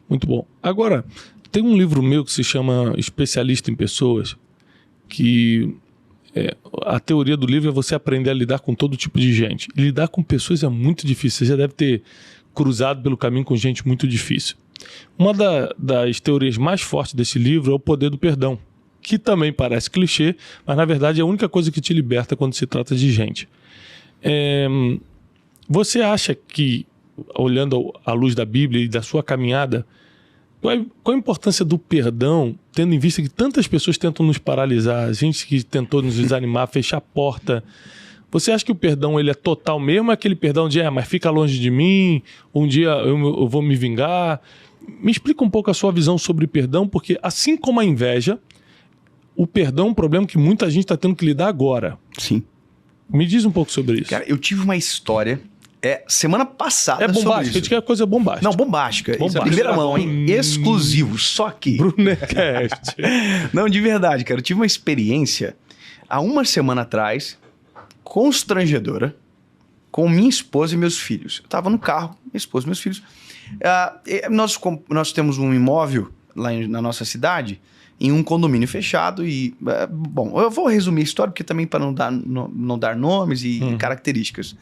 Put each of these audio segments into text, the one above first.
Muito bom. Agora, tem um livro meu que se chama Especialista em Pessoas, que a teoria do livro é você aprender a lidar com todo tipo de gente. E lidar com pessoas é muito difícil. Você já deve ter cruzado pelo caminho com gente muito difícil. Uma das teorias mais fortes desse livro é o poder do perdão, que também parece clichê, mas na verdade é a única coisa que te liberta quando se trata de gente. Você acha que, olhando à luz da Bíblia e da sua caminhada, qual a importância do perdão, tendo em vista que tantas pessoas tentam nos paralisar, gente que tentou nos desanimar, fechar a porta? Você acha que o perdão ele é total mesmo? É aquele perdão de, mas fica longe de mim, um dia eu vou me vingar? Me explica um pouco a sua visão sobre perdão, porque assim como a inveja, o perdão é um problema que muita gente está tendo que lidar agora. Sim. Me diz um pouco sobre isso. Cara, eu tive uma história semana passada sobre isso. É bombástica, a gente quer coisa bombástica. Não, bombástica. Primeira mão, hein? Exclusivo, só que... Brunecast. Não, de verdade, cara. Eu tive uma experiência há uma semana atrás, constrangedora, com minha esposa e meus filhos. Eu tava no carro, minha esposa e meus filhos. Nós temos um imóvel lá na nossa cidade, em um condomínio fechado e... bom, eu vou resumir a história, porque também para não dar nomes e características.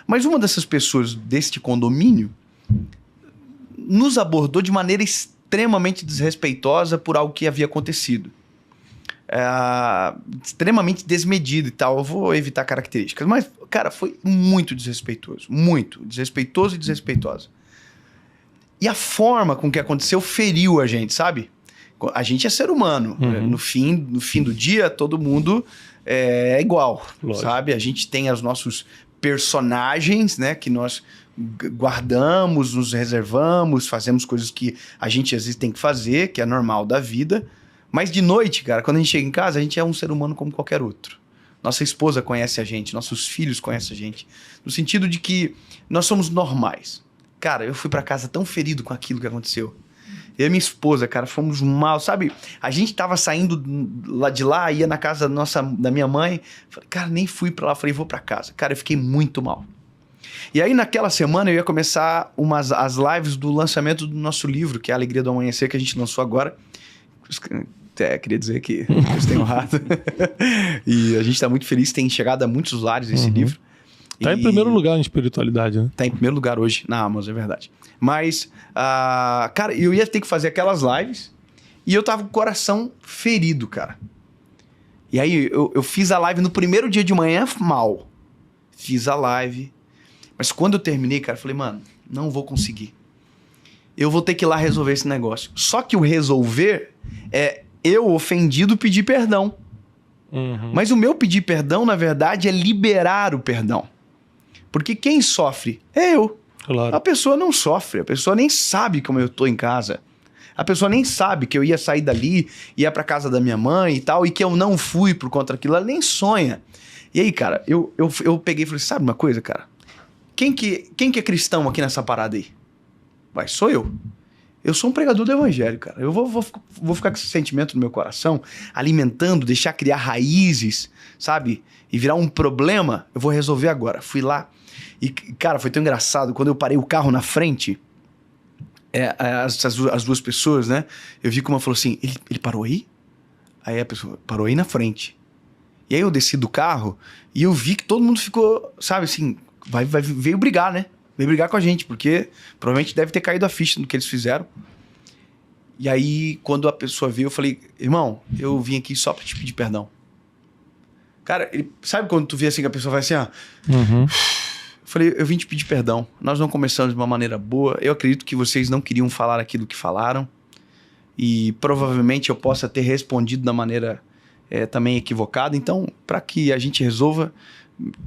Mas uma dessas pessoas deste condomínio nos abordou de maneira extremamente desrespeitosa por algo que havia acontecido. Extremamente desmedido e tal. Eu vou evitar características. Mas, cara, foi muito desrespeitoso. Muito desrespeitoso e desrespeitosa. E a forma com que aconteceu feriu a gente, sabe? A gente é ser humano. No fim do dia, todo mundo é igual, lógico, sabe? A gente tem os nossos personagens, né? Que nós guardamos, nos reservamos, fazemos coisas que a gente às vezes tem que fazer, que é normal da vida. Mas de noite, cara, quando a gente chega em casa, a gente é um ser humano como qualquer outro. Nossa esposa conhece a gente, nossos filhos conhecem a gente. No sentido de que nós somos normais. Cara, eu fui pra casa tão ferido com aquilo que aconteceu. Eu e minha esposa, cara, fomos mal, sabe? A gente tava saindo lá de lá, ia na casa da minha mãe. Falei, cara, nem fui pra lá. Falei, vou pra casa. Cara, eu fiquei muito mal. E aí, naquela semana, eu ia começar as lives do lançamento do nosso livro, que é A Alegria do Amanhecer, que a gente lançou agora. Queria dizer que vocês têm honrado. E a gente tá muito feliz, tem chegado a muitos lares esse livro. Tá em primeiro lugar em espiritualidade, né? Tá em primeiro lugar hoje na Amazon, é verdade. Mas, cara, eu ia ter que fazer aquelas lives e eu tava com o coração ferido, cara. E aí eu fiz a live no primeiro dia de manhã mal. Fiz a live. Mas quando eu terminei, cara, eu falei, mano, não vou conseguir. Eu vou ter que ir lá resolver esse negócio. Só que o resolver é eu, ofendido, pedir perdão. Mas o meu pedir perdão, na verdade, é liberar o perdão. Porque quem sofre é eu. Claro. A pessoa não sofre, a pessoa nem sabe como eu tô em casa. A pessoa nem sabe que eu ia sair dali, ia pra casa da minha mãe e tal, e que eu não fui por conta daquilo, ela nem sonha. E aí, cara, eu peguei e falei, sabe uma coisa, cara? Quem que é cristão aqui nessa parada aí? Vai, sou eu. Eu sou um pregador do evangelho, cara. Eu vou ficar com esse sentimento no meu coração, alimentando, deixar criar raízes, sabe? E virar um problema, eu vou resolver agora. Fui lá e, cara, foi tão engraçado. Quando eu parei o carro na frente, as duas pessoas, né? Eu vi como ela falou assim, ele parou aí? Aí a pessoa, parou aí na frente. E aí eu desci do carro e eu vi que todo mundo ficou, sabe assim, veio brigar, né? Veio brigar com a gente, porque provavelmente deve ter caído a ficha do que eles fizeram. E aí, quando a pessoa veio, eu falei, irmão, eu vim aqui só pra te pedir perdão. Cara, sabe quando tu vê assim que a pessoa vai assim, Eu falei, eu vim te pedir perdão. Nós não começamos de uma maneira boa. Eu acredito que vocês não queriam falar aquilo que falaram. E provavelmente eu possa ter respondido da maneira também equivocada. Então, para que a gente resolva,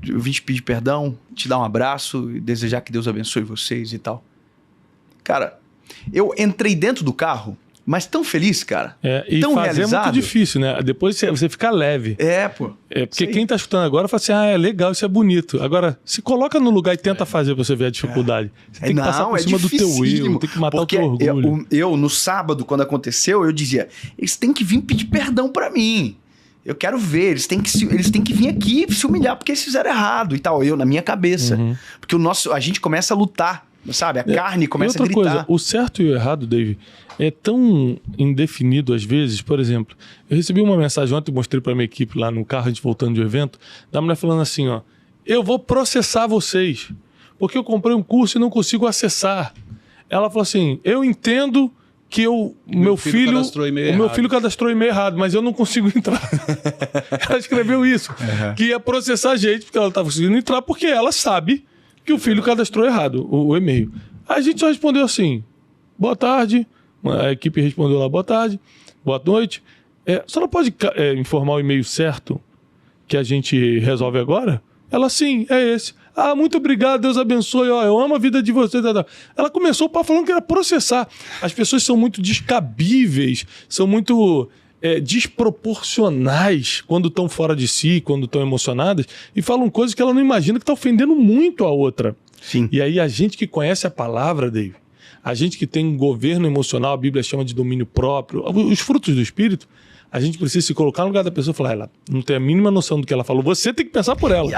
eu vim te pedir perdão, te dar um abraço e desejar que Deus abençoe vocês e tal. Cara, eu entrei dentro do carro, mas tão feliz, cara. E tão fazer realizado. é muito difícil, né? Depois você fica leve. Pô. Porque quem tá escutando agora fala assim, é legal, isso é bonito. Agora, se coloca no lugar e tenta fazer pra você ver a dificuldade. Você tem que passar por cima do teu eu, tem que matar o teu orgulho. Eu, no sábado, quando aconteceu, eu dizia, eles têm que vir pedir perdão pra mim. Eu quero ver, eles têm que vir aqui se humilhar porque eles fizeram errado e tal. Eu, na minha cabeça. Porque a gente começa a lutar sabe? A carne começa a outra gritar. coisa, o certo e o errado, Dave, é tão indefinido às vezes. Por exemplo, eu recebi uma mensagem ontem, mostrei para minha equipe lá no carro, a gente voltando de um evento, da mulher falando assim, ó, eu vou processar vocês, porque eu comprei um curso e não consigo acessar. Ela falou assim, eu entendo que o meu filho cadastrou e-mail errado, mas eu não consigo entrar. Ela escreveu isso, que ia processar a gente, porque ela estava conseguindo entrar, porque ela sabe que o filho cadastrou errado o e-mail. Aí a gente só respondeu assim, boa tarde, a equipe respondeu lá, boa tarde, boa noite. Você não pode informar o e-mail certo que a gente resolve agora? Ela, sim, é esse. Ah, muito obrigado, Deus abençoe, ó, eu amo a vida de vocês. Ela começou falando que era processar. As pessoas são muito descabíveis, são muito desproporcionais quando estão fora de si, quando estão emocionadas, e falam coisas que ela não imagina que está ofendendo muito a outra. Sim. E aí a gente que conhece a palavra, Dave, a gente que tem um governo emocional, a Bíblia chama de domínio próprio, os frutos do Espírito, a gente precisa se colocar no lugar da pessoa e falar, ela não tem a mínima noção do que ela falou, você tem que pensar por ela.